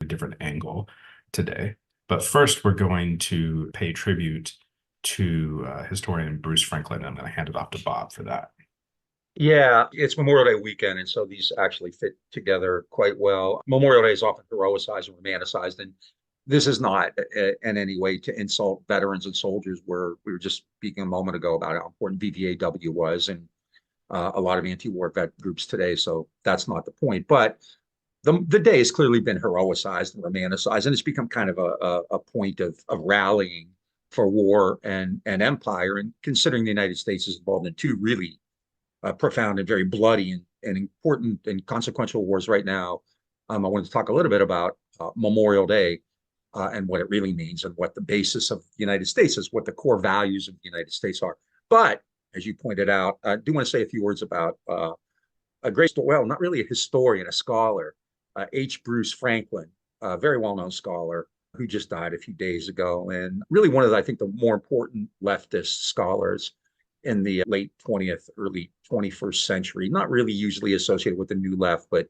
different angle today. But first, we're going to pay tribute to historian Bruce Franklin. I'm going to hand it off to Bob for that. Yeah, it's Memorial Day weekend, and so these actually fit together quite well. Memorial Day is often heroicized and romanticized, and this is not in any way to insult veterans and soldiers. Where we were just speaking a moment ago about how important VVAW was, and a lot of anti-war vet groups today. So that's not the point. But the day has clearly been heroicized and romanticized, and it's become kind of a point of rallying for war and empire. And considering the United States is involved in two really profound and very bloody and important and consequential wars right now. I wanted to talk a little bit about Memorial Day and what it really means and what the basis of the United States is, what the core values of the United States are. But as you pointed out, I do want to say a few words about a great, well, not really a historian, a scholar, H. Bruce Franklin, a very well-known scholar who just died a few days ago, and really one of the, I think, the more important leftist scholars in the late 20th, early 21st century, not really usually associated with the New Left, but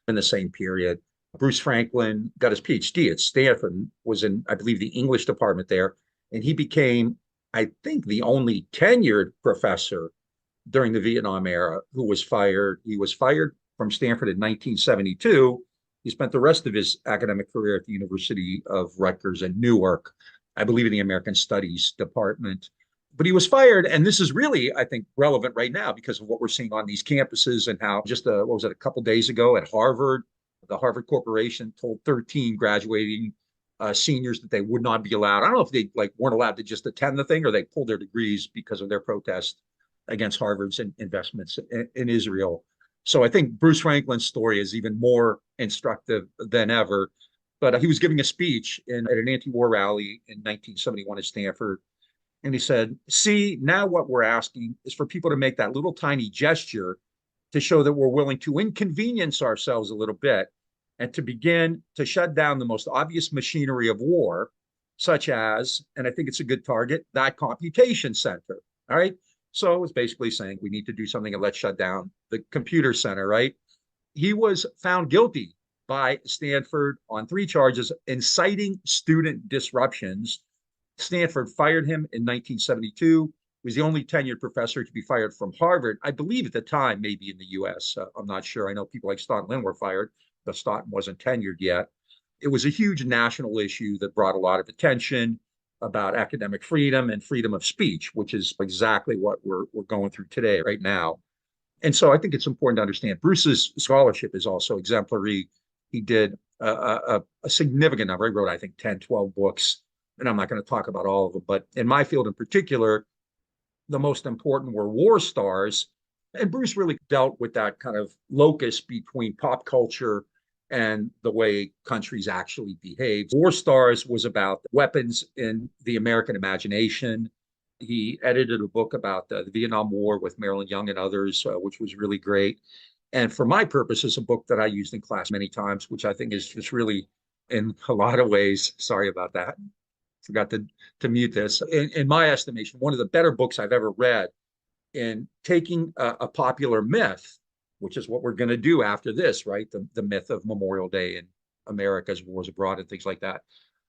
in the same period. Bruce Franklin got his PhD at Stanford, was in, I believe, the English department there, and he became, I think, the only tenured professor during the Vietnam era who was fired. He was fired from Stanford in 1972. He spent the rest of his academic career at the University of Rutgers in Newark, I believe in the American Studies department. But he was fired, and this is really, I think, relevant right now because of what we're seeing on these campuses and how just what was it, a couple of days ago at Harvard, the Harvard Corporation told 13 graduating seniors that they would not be allowed. I don't know if they weren't allowed to just attend the thing or they pulled their degrees because of their protest against Harvard's investments in Israel. So I think Bruce Franklin's story is even more instructive than ever. But he was giving a speech at an anti-war rally in 1971 at Stanford. And he said, see, now what we're asking is for people to make that little tiny gesture to show that we're willing to inconvenience ourselves a little bit and to begin to shut down the most obvious machinery of war, such as, and I think it's a good target, that computation center. All right. So it's basically saying we need to do something and let's shut down the computer center, right? He was found guilty by Stanford on 3 charges: inciting student disruptions. Stanford fired him in 1972. He was the only tenured professor to be fired from Harvard, I believe at the time, maybe in the US. I'm not sure. I know people like Stoughton Lynn were fired, but Stoughton wasn't tenured yet. It was a huge national issue that brought a lot of attention about academic freedom and freedom of speech, which is exactly what we're going through today, right now. And so I think it's important to understand Bruce's scholarship is also exemplary. He did a significant number. He wrote, I think, 10, 12 books, and I'm not going to talk about all of them, but in my field in particular, the most important were war stars. And Bruce really dealt with that kind of locus between pop culture and the way countries actually behave. War Stars was about weapons in the American imagination. He edited a book about the Vietnam War with Marilyn Young and others, which was really great. And for my purposes, a book that I used in class many times, which I think is just really, in a lot of ways, sorry about that, forgot to mute this. In my estimation, one of the better books I've ever read in taking a popular myth, which is what we're going to do after this, right? The myth of Memorial Day and America's wars abroad and things like that.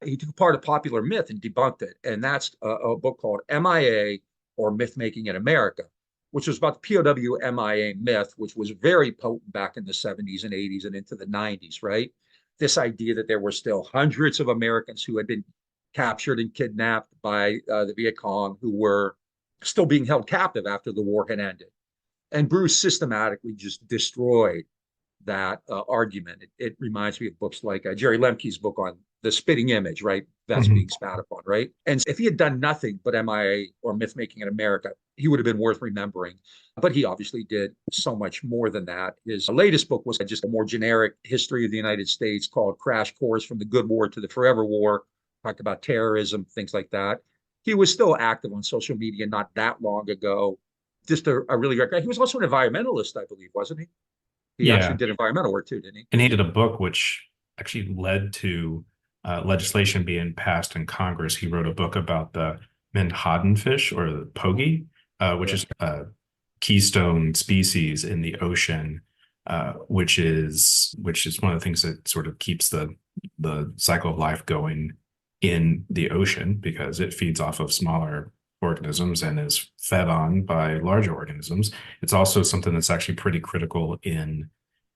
He took part of popular myth and debunked it. And that's a book called MIA, or Myth Making in America, which was about the POW MIA myth, which was very potent back in the 70s and 80s and into the 90s, right? This idea that there were still hundreds of Americans who had been captured and kidnapped by the Viet Cong who were still being held captive after the war had ended. And Bruce systematically just destroyed that argument. It reminds me of books like Jerry Lemke's book on the spitting image, right? That's Mhm. being spat upon, right? And if he had done nothing but MIA, or Myth Making in America, he would have been worth remembering. But he obviously did so much more than that. His latest book was just a more generic history of the United States called Crash Course from the Good War to the Forever War, talked about terrorism, things like that. He was still active on social media not that long ago. Just a really great guy. He was also an environmentalist, I believe, wasn't he? He actually Yeah. did environmental work too, didn't he? And he did a book which actually led to legislation being passed in Congress. He wrote a book about the Menhaden fish, or the pogie, which Yeah. is a keystone species in the ocean. which is one of the things that sort of keeps the cycle of life going in the ocean because it feeds off of smaller organisms and is fed on by larger organisms. It's also something that's actually pretty critical in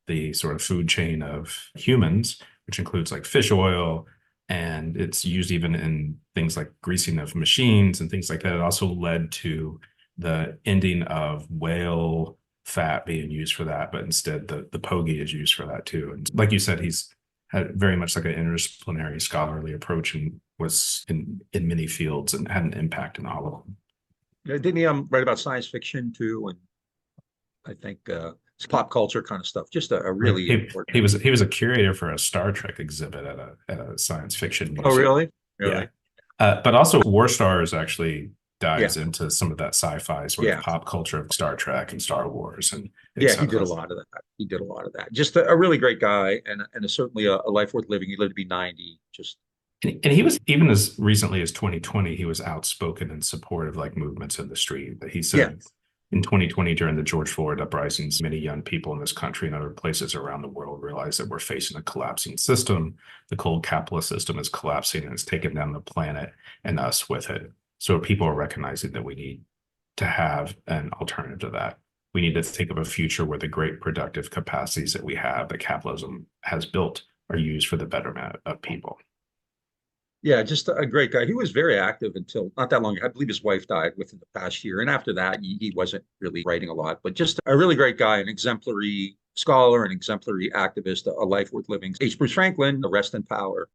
the sort of food chain of humans, which includes like fish oil, and it's used even in things like greasing of machines and things like that. It also led to the ending of whale fat being used for that, but instead the pogie is used for that too. And like you said, he's had very much like an interdisciplinary scholarly approach and was in many fields and had an impact in all of them. Didn't he write about science fiction too? And I think it's pop culture kind of stuff. Just a really He important. was a curator for a Star Trek exhibit at a science fiction Oh, museum. really? Yeah, Really? but also War Stars actually Yeah. dives into some of that sci-fi sort of Yeah. pop culture of Star Trek and Star Wars and Yeah, he did etc. a lot of that. He did a lot of that. Just a really great guy and certainly a life worth living. He lived to be 90. Just And he was even as recently as 2020, he was outspoken in support of like movements in the street. He yeah. said in 2020 during the George Floyd uprisings, many young people in this country and other places around the world realized that we're facing a collapsing system. The cold capitalist system is collapsing and it's taken down the planet and us with it. So people are recognizing that we need to have an alternative to that. We need to think of a future where the great productive capacities that we have, that capitalism has built, are used for the betterment of people. Yeah, just a great guy. He was very active until not that long. I believe his wife died within the past year. And after that, he wasn't really writing a lot, but just a really great guy, an exemplary scholar, an exemplary activist, a life worth living. H. Bruce Franklin, the rest in power.